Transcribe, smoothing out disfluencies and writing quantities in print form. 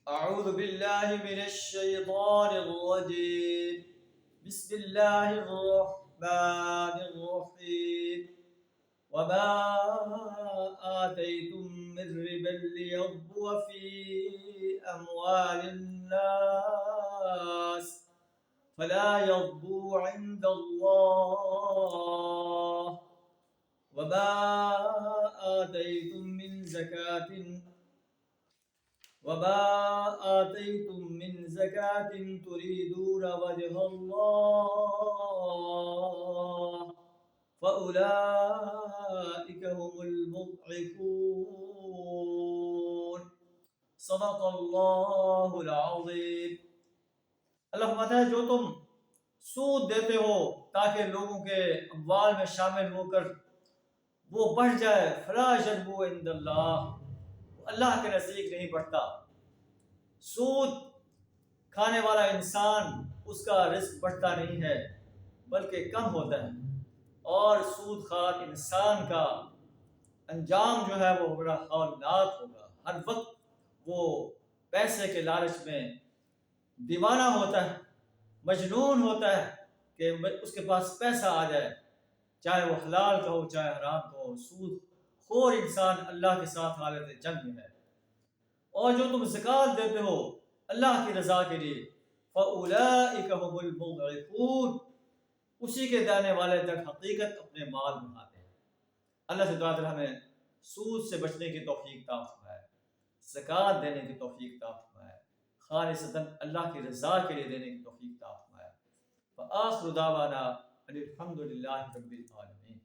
أعوذ بالله من الشيطان الرجيم. بسم الله الرحمن الرحيم. وما آتيتم من ربا ليربو في أموال الناس فلا يربو عند الله. وما آتيتم من زكاة تريدون وجه الله فأولئك هم المضعفون. صدق اللہ العظیم. اللہ فرماتا ہے جو تم سود دیتے ہو تاکہ لوگوں کے اموال میں شامل ہو کر وہ بڑھ جائے، فلا یربو عند اللہ، اللہ کے نزدیک نہیں بڑھتا. سود کھانے والا انسان اس کا رزق بڑھتا نہیں ہے بلکہ کم ہوتا ہے، اور سود خوار انسان کا انجام جو ہے وہ بڑا ہولناک ہوگا. ہر وقت وہ پیسے کے لالچ میں دیوانہ ہوتا ہے، مجنون ہوتا ہے کہ اس کے پاس پیسہ آ جائے، چاہے وہ حلال کا ہو چاہے حرام کا ہو. سود خور انسان اللہ کے ساتھ حالت جنگ میں ہے. اور جو تم زکوٰۃ دیتے ہو اللہ کی رضا کے لیے، فَأُولَئِكَ هُمُ الْمُضْعِفُونَ، اسی کے دینے والے در حقیقت اپنے مال بڑھاتے ہیں. اللہ سے دعا ہمیں سود سے بچنے کی توفیق عطا فرمائے، زکوٰۃ دینے کی توفیق عطا فرمائے، خالصتاً اللہ کی رضا کے لیے دینے کی توفیق عطا فرمائے. وآخر دعوانا ان الحمد للہ رب العالمین.